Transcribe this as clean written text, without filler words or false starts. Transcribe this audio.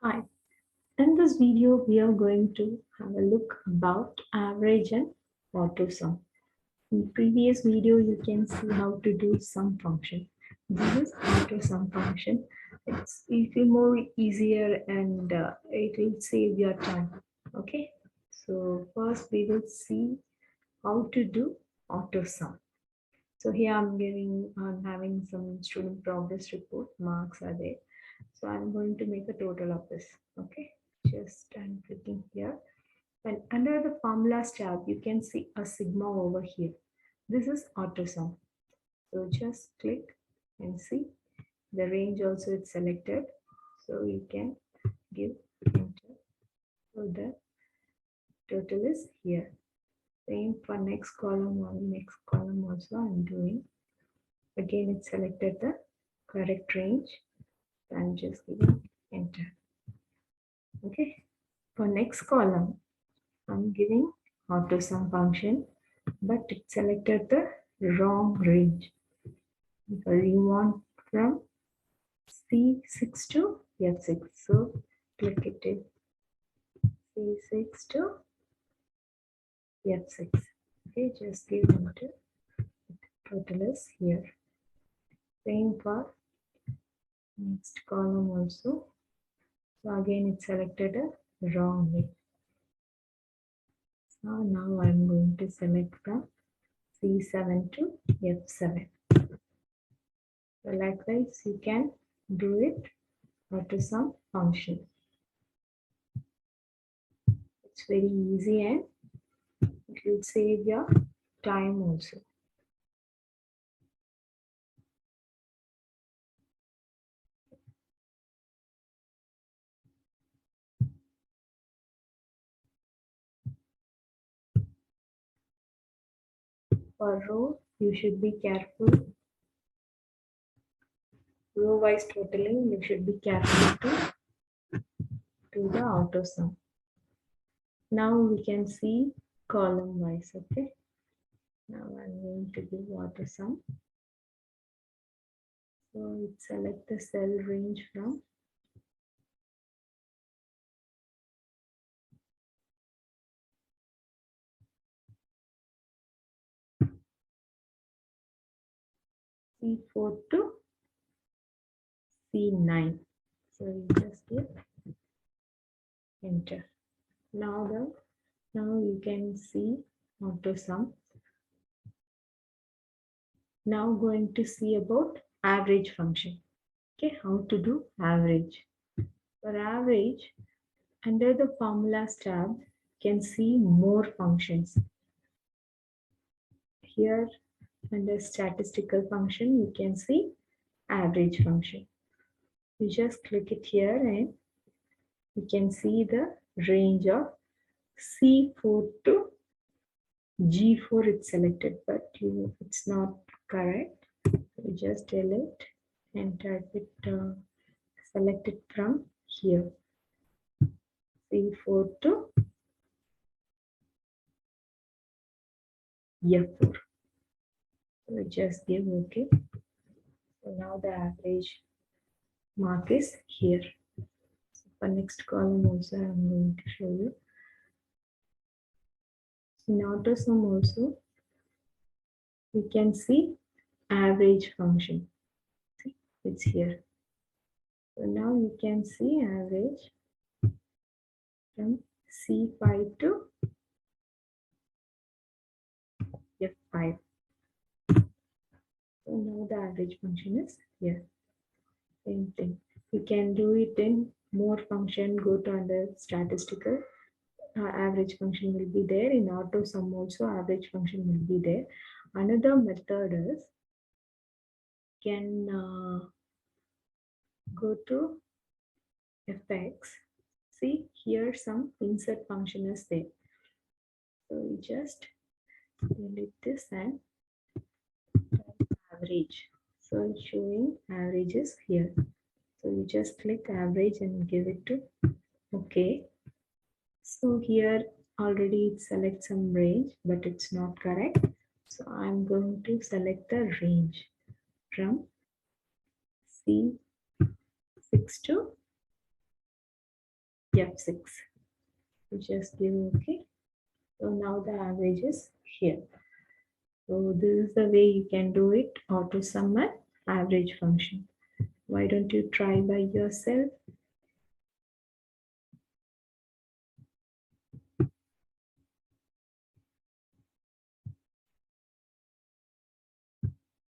Hi, in this video we are going to have a look about average and AutoSum. In previous video you can see how to do sum function. This is AutoSum function. It's even more easier and it will save your time. Okay, so first we will see how to do AutoSum. So here I'm having some student progress report, marks are there. So I'm going to make a total of this. Okay, just I'm clicking here. And under the formulas tab, you can see a sigma over here. This is auto sum. So just click and see the range also it's selected. So you can give enter. So the total is here. Same for next column or next column also I'm doing. Again, it's selected the correct range. I'm just giving enter. Okay. For next column, I'm giving auto sum function, but it selected the wrong range because you want from C6 to F6. So click it in C6 to F6. Okay, just give enter. Total is here. Same for next column also. So again, it selected a wrong way. So now I'm going to select from C7 to F7. So likewise, you can do it auto sum function. It's very easy and it will save your time also. For row, you should be careful. Row wise totaling, you should be careful to do the auto sum. Now we can see column wise. Okay. Now I'm going to do auto sum. So it select the cell range from C4 to C9. So you just give enter. Now you can see auto sum. Now going to see about average function. Okay, how to do average. For average, under the formulas tab, you can see more functions. Here under statistical function, you can see average function. You just click it here and you can see the range of C4 to G4 it's selected, but it's not correct. You just delete and type it, select it from here. C4 to F4. So just give OK. So now the average mark is here. So for next column also I'm going to show you. In AutoSum also you can see average function. See, it's here. So now you can see average from C5 to F5. So now the average function is here. Same thing. You can do it in more function, go to under statistical. Average function will be there. In auto sum also average function will be there. Another method is can go to effects. See here some insert function is there. So we just delete this and average. So it's showing averages here. So you just click average and give it to OK. So here already it selects some range, but it's not correct. So I'm going to select the range from C6 to F6. You just give OK. So now the average is here. So this is the way you can do it, auto sum and average function. Why don't you try by yourself?